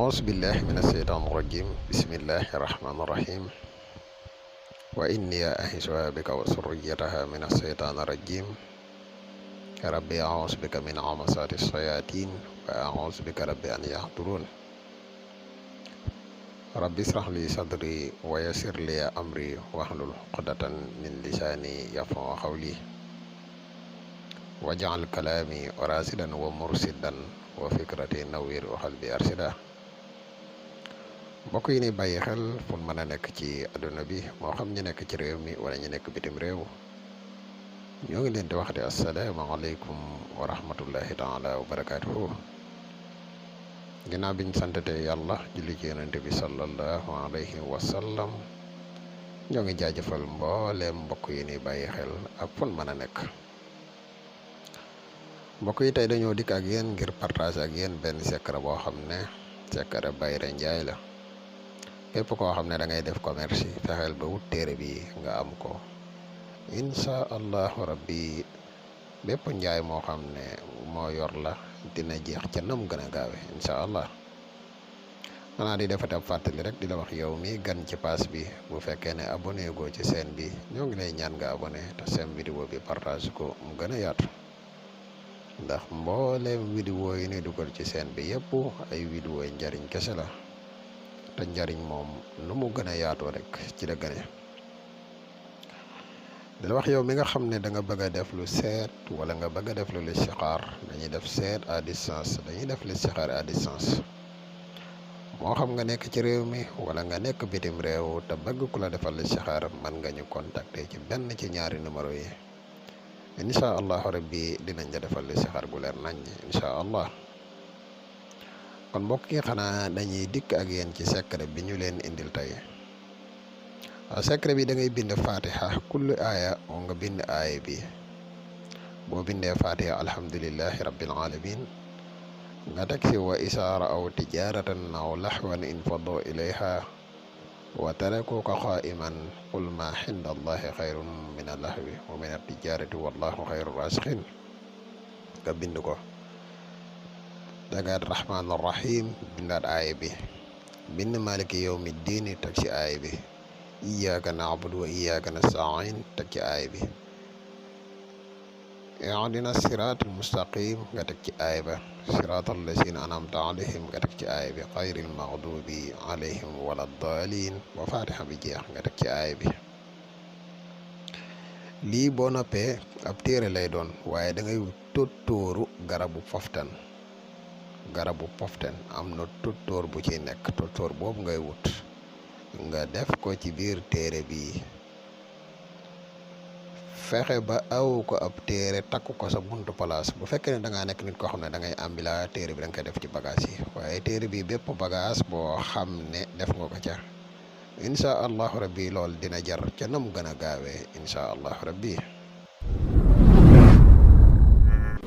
أعوذ بالله من الشيطان الرجيم بسم الله الرحمن الرحيم وإني أعيذها بك وذريتها من الشيطان الرجيم ربي أعوذ بك من همزات الشياطين وأعوذ بك ربي أن يحضرون ربي اشرح لي صدري ويسر لي أمري واحلل عقدة من لساني يفقهوا قولي واجعل كلامي راشدا ومرشدا وفكرتي نوير وقلبي أرشدا mbokk yi ni bàyyi xel fu mën a nekk ci àdduna bi moo xam ñu nekk ci réew mi wala ñu nekk bitim réew ñoo ngi leen di wax de asalaamaaleykum wa rahmatullahi taala wa barakaatuhu ginnaaw biñ santate yàlla julli ci yonente bi sallallahu alayhi wa sallam ñoo ngi jaajëfal mbooleem mbokk yi ni bàyyi xel ak fu mën a nekk mbokk yi tey dañoo dikk ak yéen ngir partage ak yéen benn secret boo xam ne secret Bayre Njaay la képp koo xam ne da ngay def commerce yi fexeel ba wut téere bi nga am ko insha allahu rabbi bépp njaay moo xam ne moo yor la dina jeex ca nam gën a gaawe insha allah xanaa di defate ab fàttali rek di la wax yow mi gan ci pass bi bu fekkee ne abonné goo ci chaîne bi ñoo ngi lay ñaan nga abonné te seen vidéo bi partage ko mu gën a yaatu ndax mbooleem vidéo yi ni dugal ci chaîne bi yëpp ay vidéo yi njariñ kese la te njariñ moom nu mu gën a yaatoo rek ci la gëne di la wax yow mi nga xam ne da nga bëgg a def lu seet wala nga bëgg a def lu listixaar dañuy def seet à distance dañuy def listixaar à distance moo xam nga nekk ci réew mi wala nga nekk bitim réew te bëgg ku la defal listixaar mën nga ñu contacter ci benn ci ñaari numéro yi incha allahu rabbi dinañ la defal listixaar gu leer nañ incha allah kon mbokk yi xanaa dañuy dikk ak yéen ci secret bi ñu leen indil tey secret bi da ngay bind fatiha kullu aaya oo nga bind aaya bi boo bindee fatiha alhamdulillahi rabbil alamin nga teg si wa isaara aw tijaratan aw laxwan in fadoo ilayha wa tarakuka qaiman qul ma inda allahi xayrun min allahwi wa min altijarati wallahu xayru rasiqin nga bind ko dagaat rahmaan rahim bindaat aaya bi bind maliki yawmi diini teg ci aaya bi iyyaka na'budu wa iyyaka nasta'in teg ci aaya bi ihdina siraatal mustaqim nga teg ci aaya ba siraatal lazina an'amta alayhim nga teg ci aaya bi xayril maghdubi alayhim wala daalin ba fatiha bi jeex nga teg ci aaya bi lii boo noppee ab téere lay doon waaye da ngay tóotóoru garabu poftan am na tóotóor bu ci nekk tóotóor boobu ngay wut nga def ko ci biir téere bi fexe ba aw ko ab téere takku ko sa buntu place bu fekkee ne da ngaa nekk nit koo xam ne da ngay ambila téere bi da nga koy def ci bagage yi waaye téere bi bépp bagage boo xam ne def nga ko ca incha allahu rabbi lool dina jar ca nam gën a gaawee incha allahu rabbi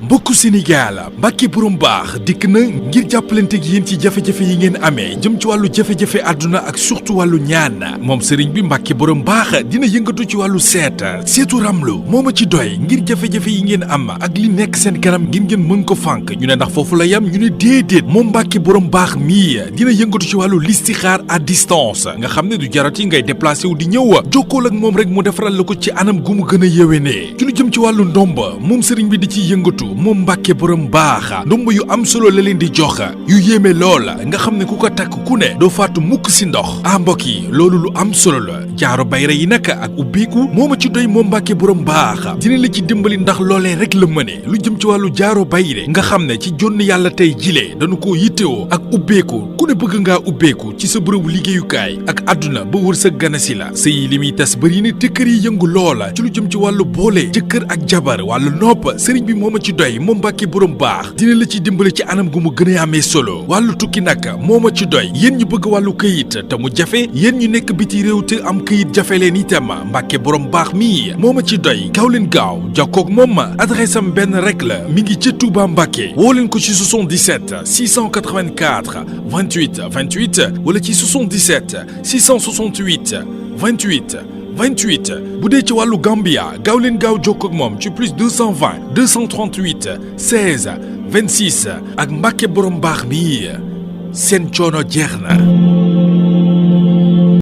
mbokku Sénégal Mbàkke borom baax dikk na ngir jàppalante ak yéen ci jafe-jafe yi ngeen amee jëm ci wàllu jafe-jafe àdduna ak surtout wàllu ñaan moom sëriñ bi Mbàkke borom baax dina yëngatu ci wàllu seetu ramlu moo ma ci doy ngir jafe-jafe yi ngeen am ak li nekk seen kanam ngir ngeen mën ko fànk ñu ne ndax foofu la yam ñu ne déedéet moom Mbàkke borom baax mii dina yëngatu ci wàllu listixaar à distance nga xam ne du jarati ngay déplacé wu di ñëw jokkool ak moom rek mu defaral la ko ci anam gu mu gën a yéwénee ci lu jëm ci wàllu ndomba moom sëriñ bi di ciy yëngatu moom Mbàkke borom baax ndomb yu am solo la leen di jox yu yéeme lool nga xam ne ku ko takk ku ne doo faatu mukk si ndox mbokk yi loolu lu am solo la jaaro bayre yi nag ak ubbeeku moo ma ci doy moom Mbàkke borom baax dina la ci dimbali ndax loolee rek la mëne lu jëm ci wàllu jaaro bayre nga xam ne ci jonn yàlla tey jilee dañu koo yittewoo ak ubbeeku ku ne bëgg ngaa ubbeeku ci sa bërëbu liggéeyukaay ak àdduna ba wër sa ganasi la sëy li muy tas bëri na te kër yi yëngu loola ci lu jëm ci wàllu boole jëkkër ak jabar wàllu nopp sëriñ bi moo ma ci doy moom Mbàkke borom baax dina la ci dimbale ci anam gu mu gën a amee solo wàllu tukki nag moo ma ci doy yéen ñu bëgg wàllu këyit te mu jafe yéen ñu nekk biti réew te am këyit jafe leen itam Mbàkke borom baax mii moo ma ci doy gaaw leen gaaw jokkoog moom adresse am benn rek la mi ngi ca Touba Mbàkke woo leen ko ci 77 684 28 28 wala ci 77 668 28 28 bu dee ci wàllu Gambia gaaw leen gaaw jokkoo ak moom ci plus 220 238 16 26 ak Mbàkke borom baax mi seen coono jeex na.